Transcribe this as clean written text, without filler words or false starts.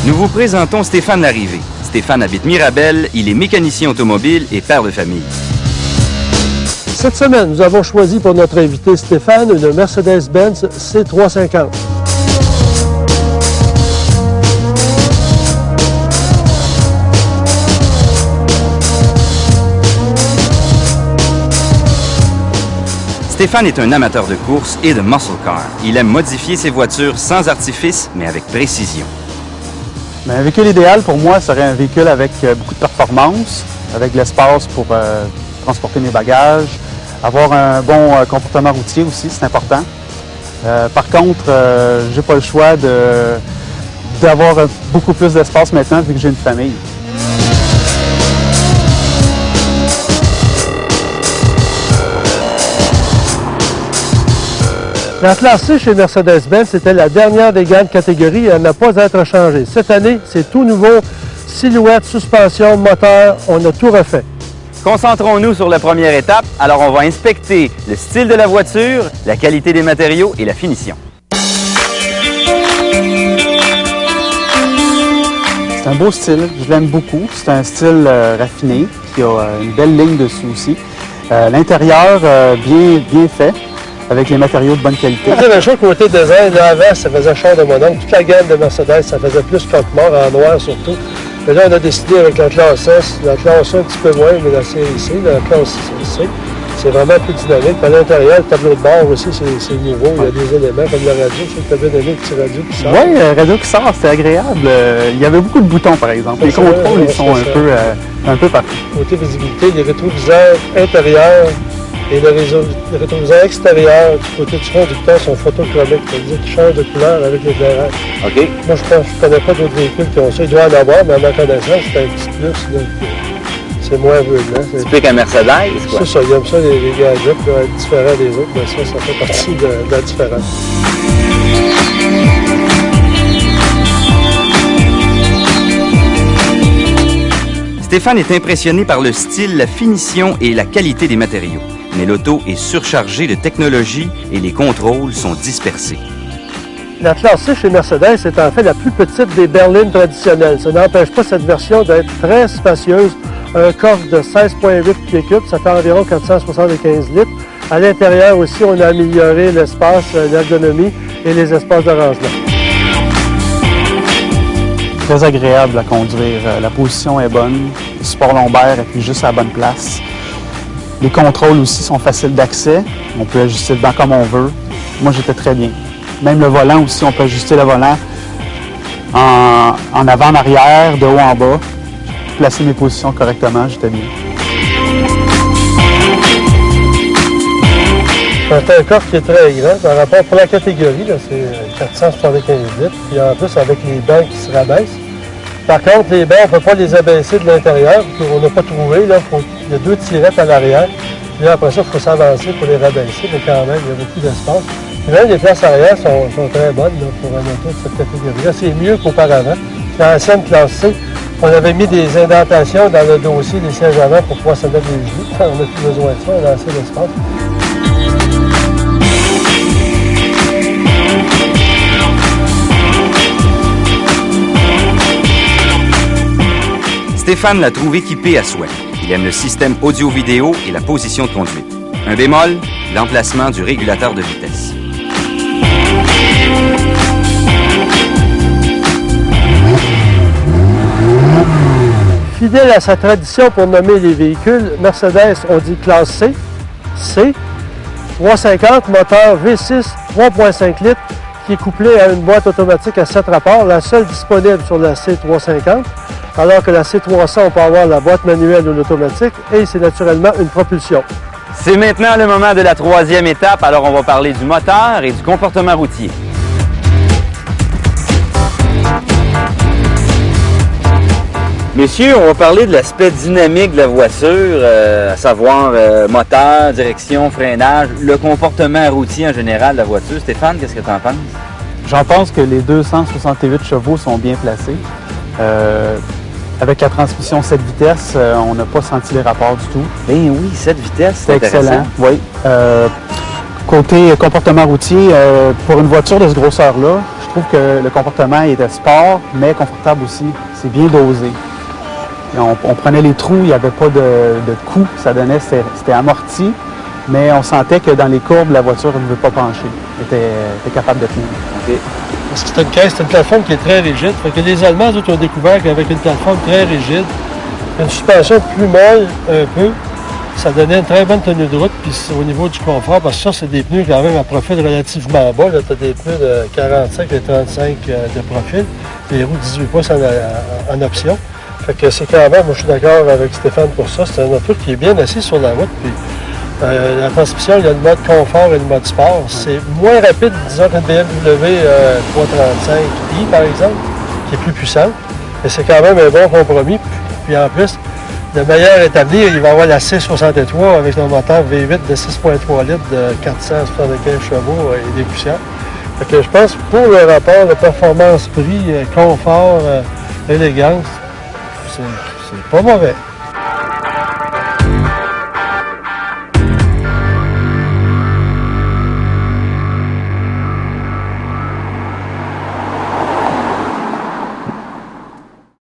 Nous vous présentons Stéphane Larrivé. Stéphane habite Mirabel, il est mécanicien automobile et père de famille. Cette semaine, nous avons choisi pour notre invité Stéphane une Mercedes-Benz C350. Stéphane est un amateur de course et de muscle car. Il aime modifier ses voitures sans artifice, mais avec précision. Un véhicule idéal pour moi serait un véhicule avec beaucoup de performance, avec de l'espace pour transporter mes bagages, avoir un bon comportement routier aussi, c'est important. Par contre, j'ai pas le choix d'avoir beaucoup plus d'espace maintenant vu que j'ai une famille. La classe C chez Mercedes-Benz, c'était la dernière des gammes catégorie et elle n'a pas à être changée. Cette année, c'est tout nouveau. Silhouette, suspension, moteur, on a tout refait. Concentrons-nous sur la première étape. Alors, on va inspecter le style de la voiture, la qualité des matériaux et la finition. C'est un beau style, je l'aime beaucoup. C'est un style raffiné qui a une belle ligne dessus aussi. L'intérieur, bien fait, avec les matériaux de bonne qualité. La même chose côté design, là avant, ça faisait char de mononcle. Toute la gamme de Mercedes, ça faisait plus croque-mort, en noir surtout. Mais là, on a décidé avec la classe S, la classe A un petit peu moins, mais la série C, la classe C, c'est vraiment plus dynamique. À l'intérieur, le tableau de bord aussi, c'est nouveau. Il y a des éléments comme la radio, je sais que tu as bien aimé le petit radio qui sort. Oui, le radio qui sort, c'est agréable. Il y avait beaucoup de boutons, par exemple. Les contrôles, ils sont un peu partout. Côté visibilité, les rétroviseurs intérieurs et le rétroviseur extérieur du côté du conducteur sont photochromiques, c'est-à-dire qu'ils changent de couleur avec l'éclairage. OK. Moi, je ne connais pas d'autres véhicules qui ont ça. Il doit en avoir, mais à ma connaissance, c'est un petit plus. C'est moins aveuglant. Typique à Mercedes, quoi. C'est ça, il aime ça, les gadgets, là, être différents des autres, mais ça fait partie de la différence. Stéphane est impressionné par le style, la finition et la qualité des matériaux. Mais l'auto est surchargée de technologie et les contrôles sont dispersés. La classe C chez Mercedes est en fait la plus petite des berlines traditionnelles. Ça n'empêche pas cette version d'être très spacieuse. Un coffre de 16,8 pieds cubes, ça fait environ 475 litres. À l'intérieur aussi, on a amélioré l'espace, l'ergonomie et les espaces de rangement. Très agréable à conduire. La position est bonne. Le support lombaire est juste à la bonne place. Les contrôles aussi sont faciles d'accès. On peut ajuster le banc comme on veut. Moi, j'étais très bien. Même le volant aussi, on peut ajuster le volant en avant, en arrière, de haut en bas. Placer mes positions correctement, j'étais bien. C'est un coffre qui est très grand par rapport pour la catégorie, c'est 475 litres. Puis en plus, avec les bancs qui se rabaissent. Par contre, les bancs, on ne peut pas les abaisser de l'intérieur. On n'a pas trouvé. Là, il y a 2 tirettes à l'arrière. Puis là, après ça, il faut s'avancer pour les rabaisser. Mais quand même, il y a beaucoup d'espace. Puis même les places arrière sont très bonnes là, pour un auto de cette catégorie-là. C'est mieux qu'auparavant. Dans l'ancienne classe C, on avait mis des indentations dans le dossier des sièges avant pour pouvoir se mettre les genoux. On n'a plus besoin de ça, on a assez d'espace. Stéphane l'a trouve équipé à souhait. Il aime le système audio-vidéo et la position de conduite. Un bémol, l'emplacement du régulateur de vitesse. Fidèle à sa tradition pour nommer les véhicules, Mercedes, on dit classe C, C, 350, moteur V6, 3,5 litres, qui est couplé à une boîte automatique à 7 rapports, la seule disponible sur la C350, alors que la C300, on peut avoir la boîte manuelle ou l'automatique, et c'est naturellement une propulsion. C'est maintenant le moment de la troisième étape, alors on va parler du moteur et du comportement routier. Messieurs, on va parler de l'aspect dynamique de la voiture, à savoir moteur, direction, freinage, le comportement routier en général de la voiture. Stéphane, qu'est-ce que tu en penses? J'en pense que les 268 chevaux sont bien placés. Avec la transmission 7 vitesses, on n'a pas senti les rapports du tout. Ben oui, 7 vitesses, c'est excellent. Oui. Côté comportement routier, pour une voiture de ce grosseur-là, je trouve que le comportement était sport, mais confortable aussi. C'est bien dosé. Et on prenait les trous, il n'y avait pas de coup, ça donnait, c'était amorti, mais on sentait que dans les courbes, la voiture ne veut pas pencher. Elle était capable de tenir. OK. Parce que c'est une plateforme qui est très rigide. Fait que les Allemands, eux, ont découvert qu'avec une plateforme très rigide, une suspension plus molle un peu, ça donnait une très bonne tenue de route. Puis au niveau du confort, parce que ça, c'est des pneus quand même à profil relativement bas. Tu as des pneus de 45 et 35 de profil. Les roues 18 pouces en option. Fait que c'est quand même, moi je suis d'accord avec Stéphane pour ça. C'est un auto qui est bien assis sur la route. Puis, la transmission, il y a le mode confort et le mode sport. C'est moins rapide, disons, qu'une BMW 335i, par exemple, qui est plus puissante. Mais c'est quand même un bon compromis. Puis en plus, le meilleur établi, il va avoir la 663 avec un moteur V8 de 6,3 litres de 475 chevaux et des poussières. Fait que je pense que pour le rapport de performance-prix, confort, élégance, c'est pas mauvais.